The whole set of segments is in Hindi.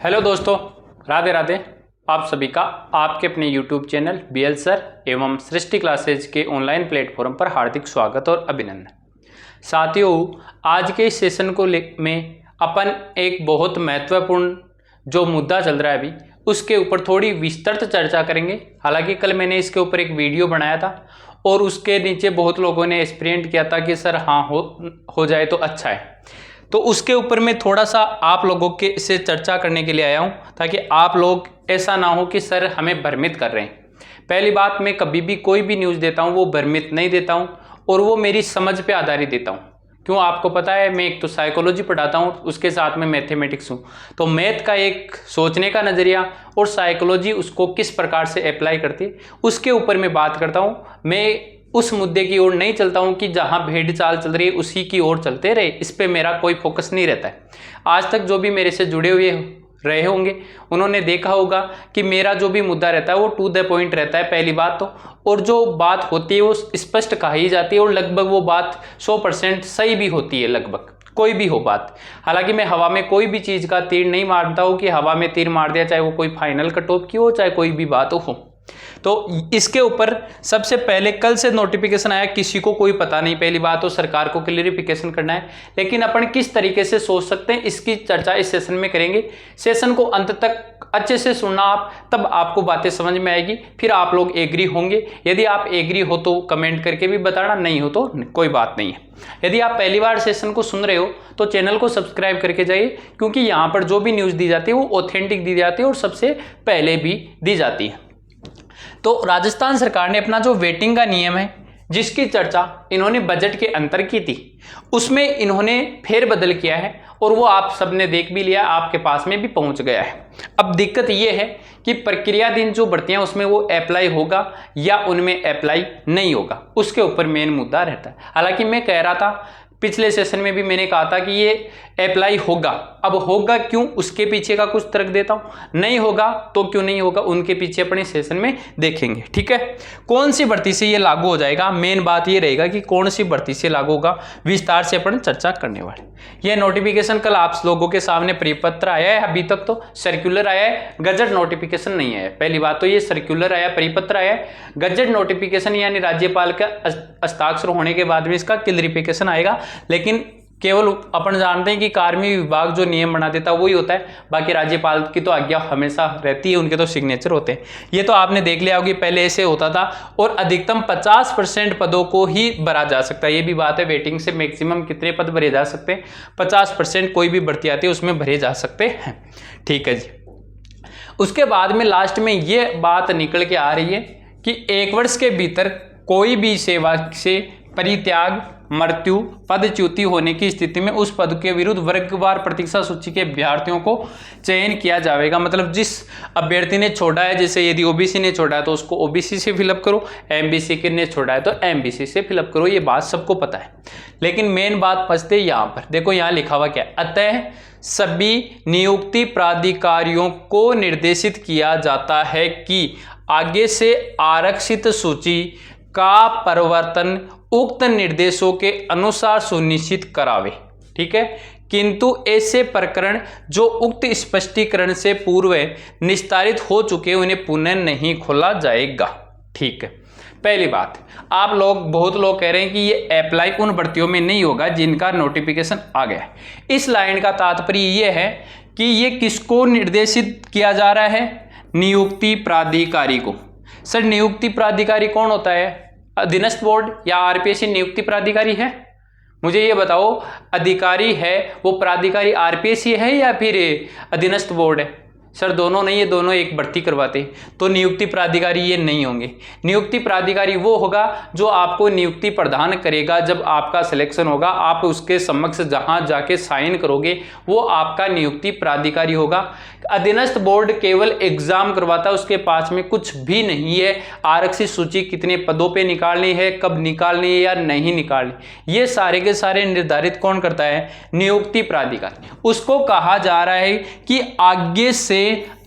हेलो दोस्तों, राधे राधे। आप सभी का आपके अपने YouTube चैनल BL सर एवं सृष्टि क्लासेज के ऑनलाइन प्लेटफॉर्म पर हार्दिक स्वागत और अभिनंदन। साथियों, आज के इस सेशन को में अपन एक बहुत महत्वपूर्ण जो मुद्दा चल रहा है अभी उसके ऊपर थोड़ी विस्तृत चर्चा करेंगे। हालांकि कल मैंने इसके ऊपर एक वीडियो बनाया था और उसके नीचे बहुत लोगों ने एक्सपेरिमेंट किया था कि सर हाँ हो जाए तो अच्छा है। तो उसके ऊपर मैं थोड़ा सा आप लोगों के से चर्चा करने के लिए आया हूं ताकि आप लोग ऐसा ना हो कि सर हमें भ्रमित कर रहे हैं। पहली बात, मैं कभी भी कोई भी न्यूज़ देता हूं वो भ्रमित नहीं देता हूं और वो मेरी समझ पे आधारित देता हूं। क्यों, आपको पता है मैं एक तो साइकोलॉजी पढ़ाता हूं, उसके साथ में मैथमेटिक्स हूं। तो मैथ का एक सोचने का नज़रिया और साइकोलॉजी उसको किस प्रकार से अप्लाई करती है उसके ऊपर मैं बात करता हूं। मैं उस मुद्दे की ओर नहीं चलता हूं कि जहां भेड़ चाल चल रही है उसी की ओर चलते रहे, इस पे मेरा कोई फोकस नहीं रहता है। आज तक जो भी मेरे से जुड़े हुए रहे होंगे उन्होंने देखा होगा कि मेरा जो भी मुद्दा रहता है वो टू द पॉइंट रहता है, पहली बात तो। और जो बात होती है वो स्पष्ट कही जाती है और लगभग वो बात 100% सही भी होती है, लगभग कोई भी हो बात। हालांकि मैं हवा में कोई भी चीज़ का तीर नहीं मारता हूँ कि हवा में तीर मार दिया, चाहे वो कोई फाइनल कट ऑफ की हो चाहे कोई भी बात हो। तो इसके ऊपर सबसे पहले कल से नोटिफिकेशन आया, किसी को कोई पता नहीं, पहली बात तो सरकार को क्लियरिफिकेशन करना है। लेकिन अपन किस तरीके से सोच सकते हैं इसकी चर्चा इस सेशन में करेंगे। सेशन को अंत तक अच्छे से सुनना आप, तब आपको बातें समझ में आएगी, फिर आप लोग एग्री होंगे। यदि आप एग्री हो तो कमेंट करके भी बताना, नहीं हो तो कोई बात नहीं है। यदि आप पहली बार सेशन को सुन रहे हो तो चैनल को सब्सक्राइब करके जाइए, क्योंकि यहाँ पर जो भी न्यूज़ दी जाती है वो ऑथेंटिक दी जाती है और सबसे पहले भी दी जाती है। तो राजस्थान सरकार ने अपना जो वेटिंग का नियम है जिसकी चर्चा इन्होंने बजट के अंदर की थी, उसमें इन्होंने फेरबदल किया है और वो आप सबने देख भी लिया, आपके पास में भी पहुंच गया है। अब दिक्कत ये है कि प्रक्रियाधीन जो भर्तियां उसमें वो अप्लाई होगा या उनमें अप्लाई नहीं होगा, उसके ऊपर मेन मुद्दा रहता है। हालांकि मैं कह रहा था पिछले सेशन में भी, मैंने कहा था कि ये अप्लाई होगा। अब होगा क्यों, उसके पीछे का कुछ तर्क देता हूं। नहीं होगा तो क्यों नहीं होगा, उनके पीछे अपने सेशन में देखेंगे। ठीक है, कौन सी भर्ती से ये लागू हो जाएगा, मेन बात ये रहेगा कि कौन सी भर्ती से लागू होगा, विस्तार से अपन चर्चा करने वाले। ये नोटिफिकेशन कल आप लोगों के सामने परिपत्र आया है, अभी तक तो सर्कुलर आया है, गजट नोटिफिकेशन नहीं आया। पहली बात तो ये सर्कुलर आया, परिपत्र आया, गजट नोटिफिकेशन यानी राज्यपाल का हस्ताक्षर होने के बाद में इसका क्लियरिफिकेशन आएगा। लेकिन केवल अपन जानते हैं कि कार्मिक विभाग जो नियम बना देता है वही होता है, बाकी राज्यपाल की तो आज्ञा हमेशा रहती है, उनके तो सिग्नेचर होते हैं। ये तो आपने देख लिया होगी, पहले ऐसे होता था और अधिकतम 50% पदों को ही भरा जा सकता है। ये भी बात है, वेटिंग से मैक्सिमम कितने पद भरे जा सकते हैं, 50% कोई भी भर्ती आती है उसमें भरे जा सकते हैं। ठीक है जी। उसके बाद में लास्ट में ये बात निकल के आ रही है कि 1 वर्ष के भीतर कोई भी सेवा से परित्याग, मृत्यु, पदच्युति होने की स्थिति में उस पद के विरुद्ध वर्गवार प्रतीक्षा सूची के अभ्यर्थियों को चयन किया जाएगा। मतलब जिस अभ्यर्थी ने छोड़ा है, जैसे यदि ओबीसी ने छोड़ा है तो उसको ओबीसी से फिलअप करो, एमबीसी ने छोड़ा है तो एमबीसी से फिलअप करो, ये बात सबको पता है। लेकिन मेन बात फंसते यहाँ पर, देखो यहाँ लिखा हुआ क्या है, अतः सभी नियुक्ति प्राधिकारियों को निर्देशित किया जाता है कि आगे से आरक्षित सूची का परिवर्तन उक्त निर्देशों के अनुसार सुनिश्चित करावे। ठीक है, किंतु ऐसे प्रकरण जो उक्त स्पष्टीकरण से पूर्व निस्तारित हो चुके उन्हें पुनः नहीं खोला जाएगा। ठीक है, पहली बात, आप लोग बहुत लोग कह रहे हैं कि ये अप्लाई उन भर्तियों में नहीं होगा जिनका नोटिफिकेशन आ गया है। इस लाइन का तात्पर्य ये है कि ये किसको निर्देशित किया जा रहा है, नियुक्ति प्राधिकारी को। सर नियुक्ति प्राधिकारी कौन होता है, अधीनस्थ बोर्ड या आरपीएससी नियुक्ति प्राधिकारी है? मुझे ये बताओ, अधिकारी है वो प्राधिकारी आरपीएससी है या फिर अधीनस्थ बोर्ड है? सर दोनों नहीं, ये दोनों एक भर्ती करवाते, तो नियुक्ति प्राधिकारी ये नहीं होंगे। नियुक्ति प्राधिकारी वो होगा जो आपको नियुक्ति प्रदान करेगा। जब आपका सिलेक्शन होगा आप उसके समक्ष जहां जाके साइन करोगे वो आपका नियुक्ति प्राधिकारी होगा। अधीनस्थ बोर्ड केवल एग्जाम करवाता है, उसके पास में कुछ भी नहीं है। आरक्षित सूची कितने पदों पे निकालनी है, कब निकालनी है या नहीं निकालनी, ये सारे के सारे निर्धारित कौन करता है, नियुक्ति प्राधिकारी। उसको कहा जा रहा है कि आगे से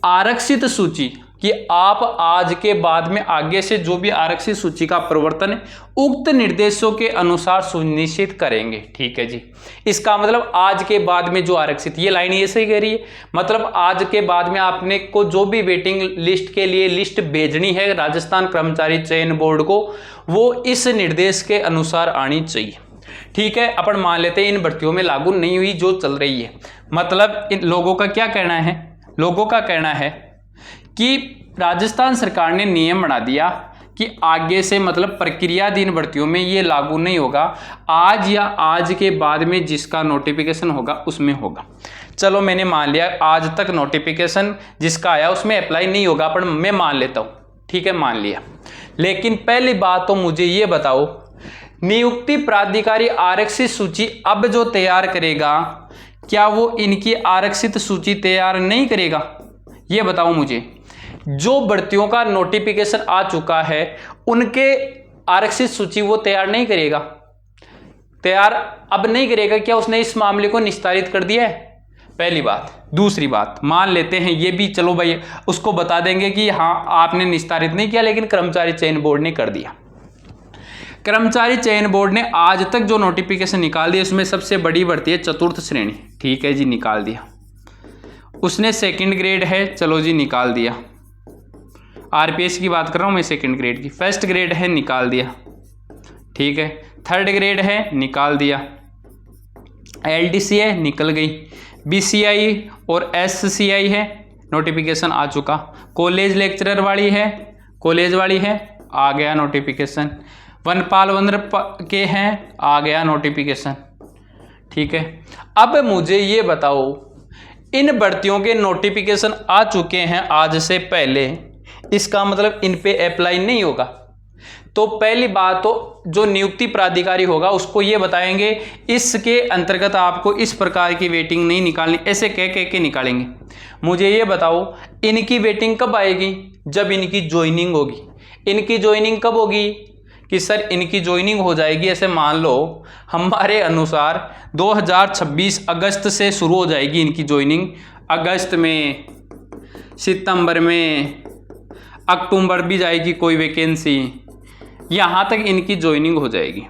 आरक्षित सूची कि आप आज के बाद में आगे से जो भी आरक्षित सूची का प्रवर्तन है उक्त निर्देशों के अनुसार सुनिश्चित करेंगे। ठीक है जी, इसका मतलब आज के बाद में जो आरक्षित, ये लाइन ये सही कह रही है, मतलब आज के बाद में आपने को जो भी वेटिंग लिस्ट के लिए लिस्ट भेजनी है राजस्थान कर्मचारी चयन बोर्ड को, वो इस निर्देश के अनुसार आनी चाहिए। ठीक है, अपन मान लेते हैं इन भर्तियों में लागू नहीं हुई जो चल रही है, मतलब इन लोगों का क्या कहना है, लोगों का कहना है कि राजस्थान सरकार ने नियम बना दिया कि आगे से मतलब प्रक्रियाधीन भर्तियों में ये लागू नहीं होगा, आज या आज के बाद में जिसका नोटिफिकेशन होगा उसमें होगा। चलो मैंने मान लिया आज तक नोटिफिकेशन जिसका आया उसमें अप्लाई नहीं होगा, पर मैं मान लेता हूँ, ठीक है मान लिया। लेकिन पहली बात तो मुझे ये बताओ, नियुक्ति प्राधिकारी आरक्षित सूची अब जो तैयार करेगा, क्या वो इनकी आरक्षित सूची तैयार नहीं करेगा? ये बताओ मुझे। जो भर्तियों का नोटिफिकेशन आ चुका है उनके आरक्षित सूची वो तैयार नहीं करेगा? तैयार अब नहीं करेगा, क्या उसने इस मामले को निस्तारित कर दिया है? पहली बात। दूसरी बात, मान लेते हैं ये भी, चलो भाई उसको बता देंगे कि हाँ आपने निस्तारित नहीं किया लेकिन कर्मचारी चयन बोर्ड ने कर दिया। कर्मचारी चयन बोर्ड ने आज तक जो नोटिफिकेशन निकाल दिया उसमें सबसे बड़ी भर्ती है चतुर्थ श्रेणी, ठीक है जी निकाल दिया। उसने सेकंड ग्रेड है, चलो जी निकाल दिया। आरपीएस की बात कर रहा हूँ मैं, सेकंड ग्रेड की। फर्स्ट ग्रेड है, निकाल दिया, ठीक है। थर्ड ग्रेड है, निकाल दिया। एलडीसी है, निकल गई। बीसीआई और एससीआई है, नोटिफिकेशन आ चुका। कॉलेज लेक्चरर वाली है, कॉलेज वाली है, आ गया नोटिफिकेशन। वनपाल वन के हैं, आ गया नोटिफिकेशन, ठीक है। अब मुझे ये बताओ, इन भर्तियों के नोटिफिकेशन आ चुके हैं आज से पहले, इसका मतलब इन पे अप्लाई नहीं होगा। तो पहली बात तो जो नियुक्ति प्राधिकारी होगा उसको ये बताएंगे इसके अंतर्गत आपको इस प्रकार की वेटिंग नहीं निकालनी, ऐसे कह के निकालेंगे। मुझे ये बताओ इनकी वेटिंग कब आएगी? जब इनकी ज्वाइनिंग होगी। इनकी ज्वाइनिंग कब होगी? कि सर इनकी ज्वाइनिंग हो जाएगी, ऐसे मान लो हमारे अनुसार 2026 अगस्त से शुरू हो जाएगी इनकी ज्वाइनिंग। अगस्त में, सितंबर में, अक्टूबर भी जाएगी कोई वैकेंसी, यहाँ तक इनकी ज्वाइनिंग हो जाएगी,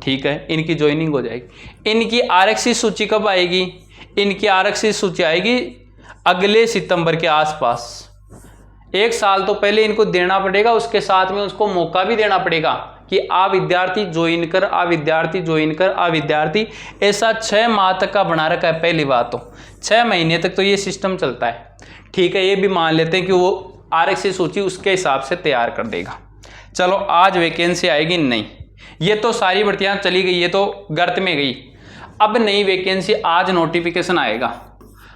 ठीक है। इनकी ज्वाइनिंग हो जाएगी। इनकी आरक्षित सूची कब आएगी? इनकी आरक्षित सूची आएगी अगले सितंबर के आसपास। एक साल तो पहले इनको देना पड़ेगा, उसके साथ में उसको मौका भी देना पड़ेगा कि आ विद्यार्थी ज्वाइन कर, आ विद्यार्थी ज्वाइन कर, आ विद्यार्थी। ऐसा 6 माह तक का बना रखा है। पहली बात तो 6 महीने तक तो ये सिस्टम चलता है, ठीक है। ये भी मान लेते हैं कि वो आरक्षित सूची उसके हिसाब से तैयार कर देगा। चलो आज वैकेंसी आएगी नहीं, ये तो सारी भर्तियां चली गई, ये तो गर्त में गई। अब नई वैकेंसी आज नोटिफिकेशन आएगा।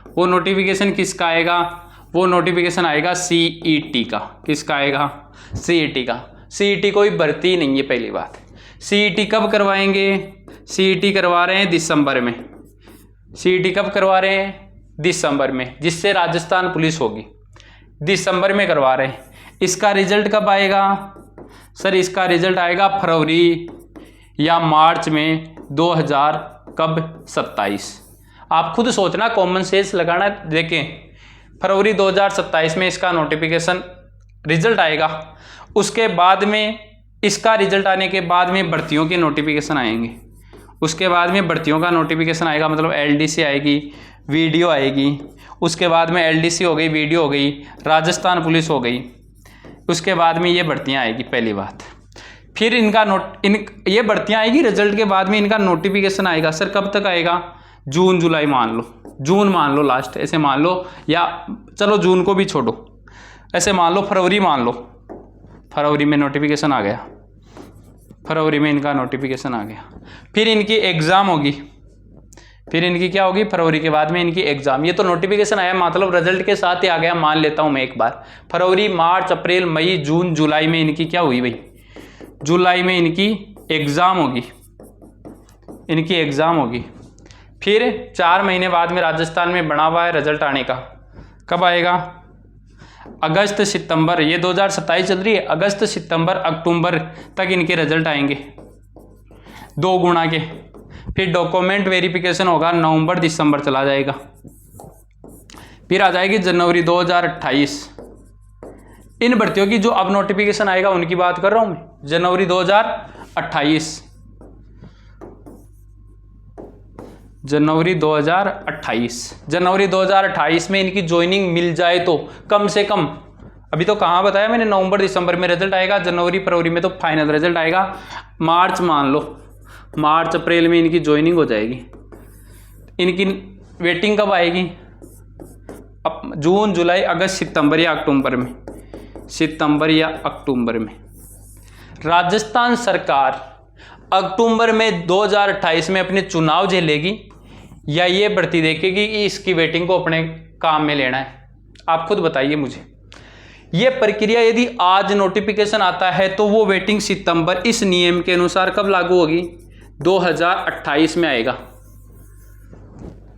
वो नोटिफिकेशन किसका आएगा? वो नोटिफिकेशन आएगा सीईटी का। किसका आएगा? सीईटी का। सीईटी कोई भर्ती नहीं है पहली बात। सीईटी कब करवाएंगे? सीईटी करवा रहे हैं दिसंबर में। सीईटी कब करवा रहे हैं? दिसंबर में, जिससे राजस्थान पुलिस होगी। दिसंबर में करवा रहे हैं। इसका रिजल्ट कब आएगा? सर इसका रिजल्ट आएगा फरवरी या मार्च में 2027। आप खुद सोचना, कॉमन सेंस लगाना। देखें फरवरी 2027 में इसका नोटिफिकेशन रिजल्ट आएगा। उसके बाद में, इसका रिजल्ट आने के बाद में भर्तियों के नोटिफिकेशन आएंगे। उसके बाद में भर्तियों का नोटिफिकेशन आएगा, मतलब एलडीसी आएगी, वीडियो आएगी। उसके बाद में एलडीसी हो गई, वीडियो हो गई, राजस्थान पुलिस हो गई। उसके बाद में ये भर्तियां आएगी पहली बात। फिर इनका ये भर्तियां आएगी, रिजल्ट के बाद में इनका नोटिफिकेशन आएगा। सर कब तक आएगा? जून जुलाई मान लो, जून मान लो लास्ट, ऐसे मान लो, या चलो जून को भी छोड़ो, ऐसे मान लो फरवरी मान लो। फरवरी में नोटिफिकेशन आ गया, फरवरी में इनका नोटिफिकेशन आ गया। फिर इनकी एग्ज़ाम होगी। फिर इनकी क्या होगी? फरवरी के बाद में इनकी एग्जाम। ये तो नोटिफिकेशन आया, मतलब रिजल्ट के साथ ही आ गया, मान लेता हूं मैं एक बार। फरवरी, मार्च, अप्रैल, मई, जून, जुलाई में इनकी क्या हुई भाई? जुलाई में इनकी एग्जाम होगी। इनकी एग्जाम होगी। फिर 4 महीने बाद में राजस्थान में बना हुआ है रिजल्ट आने का। कब आएगा? अगस्त सितंबर। ये 2027 चल रही है, अगस्त सितंबर अक्टूबर तक इनके रिजल्ट आएंगे 2 गुना के। फिर डॉक्यूमेंट वेरिफिकेशन होगा, नवंबर दिसंबर चला जाएगा। फिर आ जाएगी जनवरी 2028। इन भर्तियों की जो अब नोटिफिकेशन आएगा उनकी बात कर रहा हूं मैं। जनवरी 2028, जनवरी 2028 में इनकी ज्वाइनिंग मिल जाए तो कम से कम, अभी तो कहाँ बताया मैंने, नवंबर दिसंबर में रिजल्ट आएगा, जनवरी फरवरी में तो फाइनल रिजल्ट आएगा, मार्च मान लो, मार्च अप्रैल में इनकी ज्वाइनिंग हो जाएगी। इनकी वेटिंग कब आएगी? अब जून जुलाई अगस्त सितंबर या अक्टूबर में, सितंबर या अक्टूबर में। राजस्थान सरकार अक्टूबर में 2028 में अपने चुनाव झेलेगी या ये भर्ती देखेगी कि इसकी वेटिंग को अपने काम में लेना है? आप खुद बताइए मुझे। ये प्रक्रिया यदि आज नोटिफिकेशन आता है तो वो वेटिंग सितंबर इस नियम के अनुसार कब लागू होगी? 2028 में आएगा।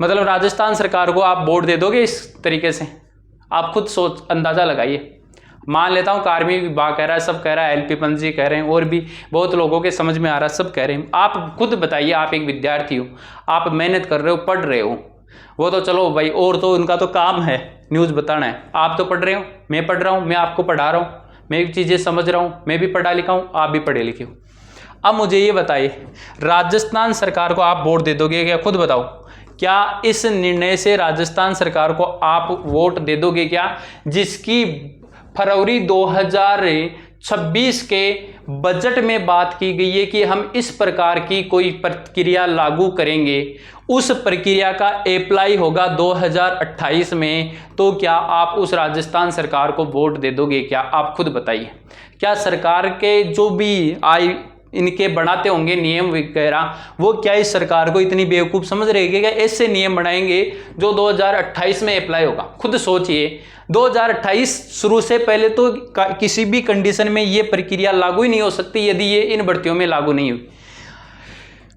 मतलब राजस्थान सरकार को आप वोट दे दोगे इस तरीके से? आप खुद सोच अंदाजा लगाइए। मान लेता हूं कार्मिक विभाग कह रहा है, सब कह रहा है, एलपी पंत जी कह रहे हैं, और भी बहुत लोगों के समझ में आ रहा है, सब कह रहे हैं। आप खुद बताइए, आप एक विद्यार्थी हो, आप मेहनत कर रहे हो, पढ़ रहे हो, वो तो चलो भाई, और तो उनका तो काम है न्यूज़ बताना है। आप तो पढ़ रहे हो, मैं पढ़ रहा हूँ, मैं आपको पढ़ा रहा हूँ, मैं भी चीज़ें समझ रहा हूँ, मैं भी पढ़ा लिखा हूँ, आप भी पढ़े लिखे हो। अब मुझे ये बताइए, राजस्थान सरकार को आप वोट दे दोगे क्या? खुद बताओ, क्या इस निर्णय से राजस्थान सरकार को आप वोट दे दोगे क्या, जिसकी फरवरी 2026 के बजट में बात की गई है कि हम इस प्रकार की कोई प्रक्रिया लागू करेंगे, उस प्रक्रिया का अप्लाई होगा 2028 में, तो क्या आप उस राजस्थान सरकार को वोट दे दोगे क्या? आप खुद बताइए। क्या सरकार के जो भी इनके बनाते होंगे नियम वगैरह, वो क्या इस सरकार को इतनी बेवकूफ़ समझ रहे हैं? क्या ऐसे नियम बनाएंगे जो 2028 में अप्लाई होगा? खुद सोचिए, 2028 शुरू से पहले तो किसी भी कंडीशन में ये प्रक्रिया लागू ही नहीं हो सकती यदि ये इन भर्तियों में लागू नहीं हुई।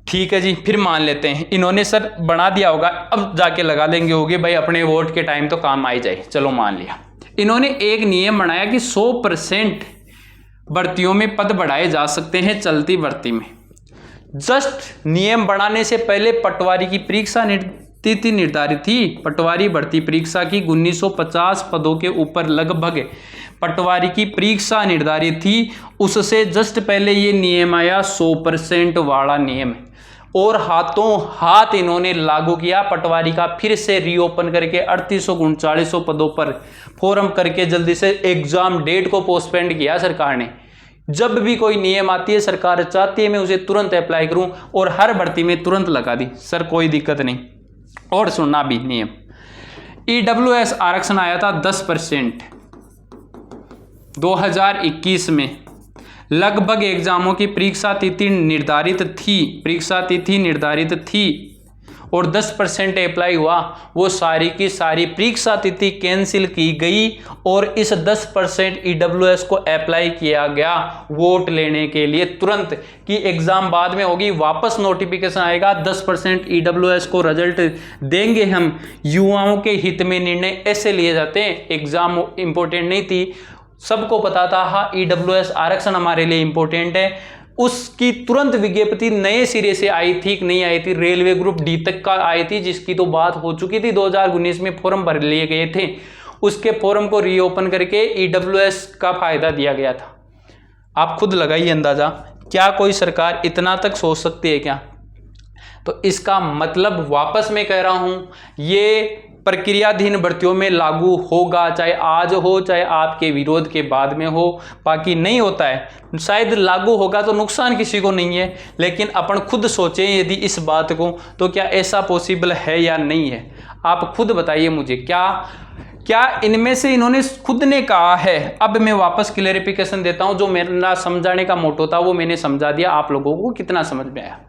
ठीक है जी, फिर मान लेते हैं इन्होंने सर बना दिया होगा, अब जाके लगा लेंगे होगे भाई अपने वोट के टाइम तो काम आ ही जाए। चलो मान लिया, इन्होंने एक नियम बनाया कि 100% भर्तियों में पद बढ़ाए जा सकते हैं चलती भर्ती में। जस्ट नियम बनाने से पहले पटवारी की परीक्षा तिथि निर्धारित थी। पटवारी भर्ती परीक्षा की 1950 पदों के ऊपर लगभग पटवारी की परीक्षा निर्धारित थी। उससे जस्ट पहले ये नियम आया 100% वाला नियम, और हाथों हाथ इन्होंने लागू किया। पटवारी का फिर से रीओपन करके 3839 पदों पर फॉर्म करके जल्दी से एग्जाम डेट को पोस्टपोन किया सरकार ने। जब भी कोई नियम आती है सरकार चाहती है मैं उसे तुरंत अप्लाई करूं, और हर भर्ती में तुरंत लगा दी सर, कोई दिक्कत नहीं। और सुनना भी नियम, ईडब्ल्यूएस आरक्षण आया था 10% 2021 में। लगभग एग्जामों की परीक्षा तिथि निर्धारित थी और 10% अप्लाई हुआ। वो सारी की सारी परीक्षा तिथि कैंसिल की गई और इस 10% ईडब्ल्यूएस को अप्लाई किया गया वोट लेने के लिए तुरंत, कि एग्जाम बाद में होगी, वापस नोटिफिकेशन आएगा, 10% ईडब्ल्यूएस को रिजल्ट देंगे हम। युवाओं के हित में निर्णय ऐसे लिए जाते हैं। एग्जाम इंपॉर्टेंट नहीं थी, सबको पता था हाँ ईडब्ल्यूएस आरक्षण हमारे लिए इंपॉर्टेंट है। उसकी तुरंत विज्ञप्ति नए सिरे से आई थी कि नहीं आई थी, रेलवे ग्रुप डी तक का आई थी, जिसकी तो बात हो चुकी थी। 2019 में फॉर्म भर लिए गए थे, उसके फॉर्म को रीओपन करके ईडब्ल्यूएस का फायदा दिया गया था। आप खुद लगाइए अंदाजा, क्या कोई सरकार इतना तक सोच सकती है क्या? तो इसका मतलब वापस मैं कह रहा हूं, ये प्रक्रियाधीन भर्तियों में लागू होगा, चाहे आज हो चाहे आपके विरोध के बाद में हो। बाकी नहीं होता है, शायद लागू होगा तो नुकसान किसी को नहीं है, लेकिन अपन खुद सोचें यदि इस बात को, तो क्या ऐसा पॉसिबल है या नहीं है? आप खुद बताइए मुझे, क्या इनमें से इन्होंने खुद ने कहा है? अब मैं वापस क्लैरिफिकेशन देता हूं, जो मेरा समझाने का मोटो था वो मैंने समझा दिया, आप लोगों को कितना समझ में आया।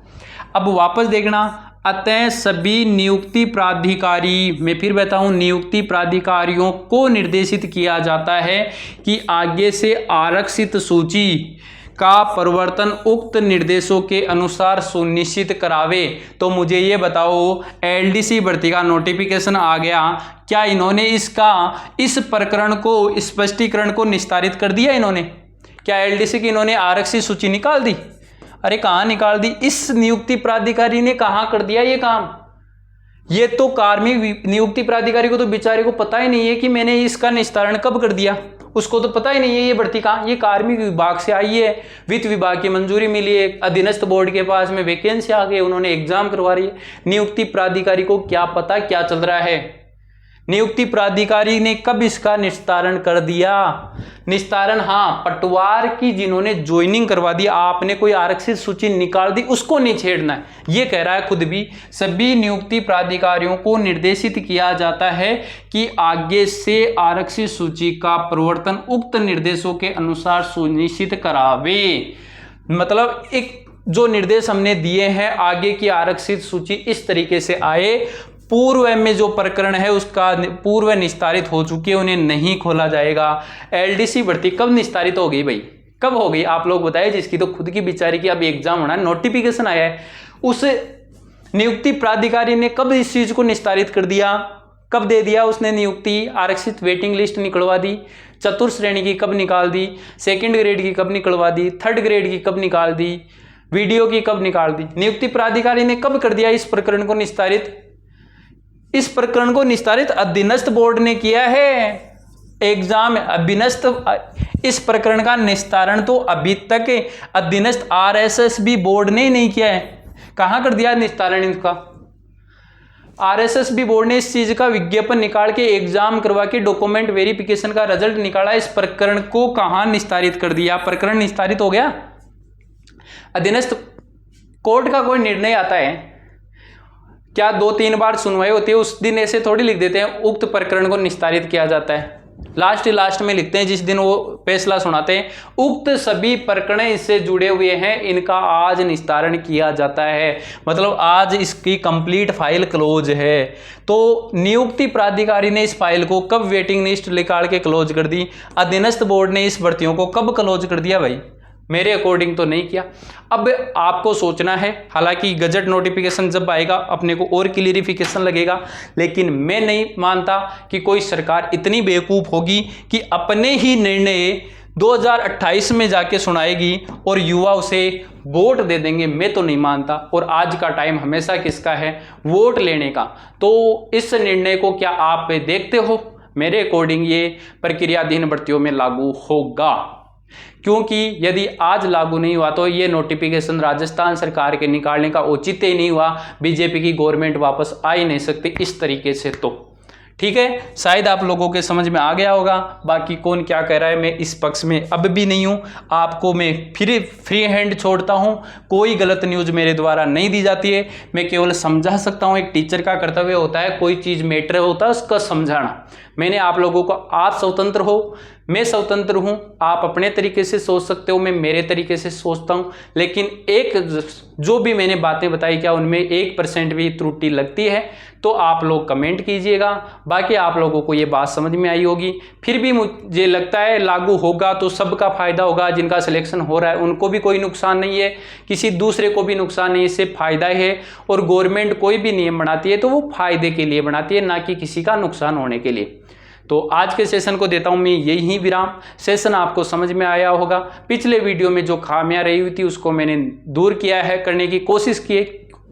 अब वापस देखना, अतः सभी नियुक्ति प्राधिकारी, मैं फिर बताऊं, नियुक्ति प्राधिकारियों को निर्देशित किया जाता है कि आगे से आरक्षित सूची का परिवर्तन उक्त निर्देशों के अनुसार सुनिश्चित करावे। तो मुझे ये बताओ, एलडीसी भर्ती का नोटिफिकेशन आ गया, क्या इन्होंने इस प्रकरण को, स्पष्टीकरण को निस्तारित कर दिया? इन्होंने क्या एलडीसी की इन्होंने आरक्षित सूची निकाल दी? अरे कहाँ निकाल दी? इस नियुक्ति प्राधिकारी ने कहाँ कर दिया ये काम? ये तो कार्मिक नियुक्ति प्राधिकारी को तो बेचारे को पता ही नहीं है कि मैंने इसका निस्तारण कब कर दिया। उसको तो पता ही नहीं है ये भर्ती कहाँ, ये कार्मिक विभाग से आई है, वित्त विभाग की मंजूरी मिली है, अधीनस्थ बोर्ड के पास में वैकेंसी आ गई, उन्होंने एग्जाम करवा रही है। नियुक्ति प्राधिकारी को क्या पता क्या चल रहा है। नियुक्ति प्राधिकारी ने कब इसका निस्तारण कर दिया? निस्तारण, हाँ, पटवार की जिन्होंने ज्वाइनिंग करवा दी, आपने कोई आरक्षित सूची निकाल दी, उसको नहीं छेड़ना है, ये कह रहा है खुद भी। सभी नियुक्ति प्राधिकारियों को निर्देशित किया जाता है कि आगे से आरक्षित सूची का प्रवर्तन उक्त निर्देशों के अनुसार सुनिश्चित करावे। मतलब एक जो निर्देश हमने दिए हैं, आगे की आरक्षित सूची इस तरीके से आए, पूर्व में जो प्रकरण है उसका पूर्व निस्तारित हो चुके, उन्हें नहीं खोला जाएगा। एलडीसी भर्ती कब निस्तारित हो गई भाई, कब हो गई आप लोग बताइए, जिसकी तो खुद की बेचारी की अब एग्जाम होना, नोटिफिकेशन आया है, उस नियुक्ति प्राधिकारी ने कब इस चीज को निस्तारित कर दिया, कब दे दिया उसने नियुक्ति? आरक्षित वेटिंग लिस्ट निकलवा दी, चतुर्थ श्रेणी की कब निकाल दी, सेकंड ग्रेड की कब निकलवा दी, थर्ड ग्रेड की कब निकाल दी, वीडियो की कब निकाल दी? नियुक्ति प्राधिकारी ने कब कर दिया इस प्रकरण को निस्तारित? इस प्रकरण को निस्तारित अधीनस्थ बोर्ड ने किया है। एग्जाम अधीनस्थ, इस प्रकरण का निस्तारण तो अभी तक अधीनस्थ आरएसएसबी बोर्ड ने ही नहीं किया है। कहां कर दिया निस्तारण इसका? आरएसएसबी बोर्ड ने इस चीज का विज्ञापन निकाल के एग्जाम करवा के डॉक्यूमेंट वेरिफिकेशन का रिजल्ट निकाला, इस प्रकरण को कहां निस्तारित कर दिया? प्रकरण निस्तारित हो गया। अधीनस्थ कोर्ट का कोई निर्णय आता है क्या 2-3 बार सुनवाई होती है, उस दिन ऐसे थोड़ी लिख देते हैं उक्त प्रकरण को निस्तारित किया जाता है। लास्ट में लिखते हैं जिस दिन वो फैसला सुनाते हैं, उक्त सभी प्रकरण इससे जुड़े हुए हैं, इनका आज निस्तारण किया जाता है। मतलब आज इसकी कंप्लीट फाइल क्लोज है। तो नियुक्ति प्राधिकारी ने इस फाइल को कब वेटिंग लिस्ट निकाल के क्लोज कर दी? अधीनस्थ बोर्ड ने इस भर्तियों को कब क्लोज कर दिया भाई? मेरे अकॉर्डिंग तो नहीं किया। अब आपको सोचना है, हालांकि गजट नोटिफिकेशन जब आएगा अपने को और क्लियरिफिकेशन लगेगा, लेकिन मैं नहीं मानता कि कोई सरकार इतनी बेवकूफ़ होगी कि अपने ही निर्णय 2028 में जाके सुनाएगी और युवा उसे वोट दे देंगे। मैं तो नहीं मानता। और आज का टाइम हमेशा किसका है? वोट लेने का। तो इस निर्णय को क्या आप देखते हो? मेरे अकॉर्डिंग ये प्रक्रियाधीन भर्तियों में लागू होगा, क्योंकि यदि आज लागू नहीं हुआ तो ये नोटिफिकेशन राजस्थान सरकार के निकालने का औचित्य ही नहीं हुआ। बीजेपी की गवर्नमेंट वापस आ ही नहीं सकती इस तरीके से। तो ठीक है, शायद आप लोगों के समझ में आ गया होगा। बाकी कौन क्या कह रहा है, मैं इस पक्ष में अब भी नहीं हूँ। आपको मैं फिर फ्री हैंड छोड़ता हूँ, कोई गलत न्यूज़ मेरे द्वारा नहीं दी जाती है। मैं केवल समझा सकता हूँ। एक टीचर का कर्तव्य होता है, कोई चीज़ मैटर होता है उसका समझाना। मैंने आप लोगों को, आप स्वतंत्र हो, मैं स्वतंत्र हूँ, आप अपने तरीके से सोच सकते हो, मैं मेरे तरीके से सोचता हूँ। लेकिन एक जो भी मैंने बातें बताई, क्या उनमें 1% भी त्रुटि लगती है तो आप लोग कमेंट कीजिएगा। बाकी आप लोगों को ये बात समझ में आई होगी। फिर भी मुझे लगता है लागू होगा तो सबका फायदा होगा। जिनका सिलेक्शन हो रहा है उनको भी कोई नुकसान नहीं है, किसी दूसरे को भी नुकसान नहीं, इससे फायदा है। और गवर्नमेंट कोई भी नियम बनाती है तो वो फायदे के लिए बनाती है, ना कि किसी का नुकसान होने के लिए। तो आज के सेशन को देता हूं मैं यही विराम। सेशन आपको समझ में आया होगा। पिछले वीडियो में जो खामियां रही हुई थी उसको मैंने दूर किया है, करने की कोशिश की है।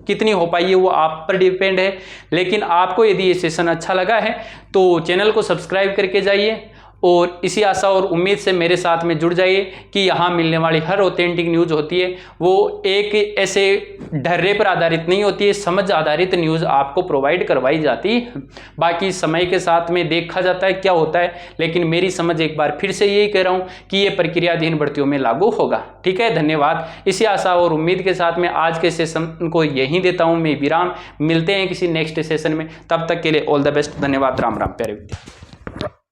कितनी हो पाई है वो आप पर डिपेंड है। लेकिन आपको यदि ये सेशन अच्छा लगा है तो चैनल को सब्सक्राइब करके जाइए और इसी आशा और उम्मीद से मेरे साथ में जुड़ जाइए कि यहाँ मिलने वाली हर ऑथेंटिक न्यूज़ होती है वो एक ऐसे ढर्रे पर आधारित नहीं होती है, समझ आधारित न्यूज़ आपको प्रोवाइड करवाई जाती है। बाकी समय के साथ में देखा जाता है क्या होता है, लेकिन मेरी समझ एक बार फिर से यही कह रहा हूँ कि ये प्रक्रियाधीन भर्तियों में लागू होगा। ठीक है, धन्यवाद। इसी आशा और उम्मीद के साथ में आज के सेशन को यहीं देता हूँ मैं विराम। मिलते हैं किसी नेक्स्ट सेशन में, तब तक के लिए ऑल द बेस्ट। धन्यवाद। राम राम प्यारे विद्यार्थी।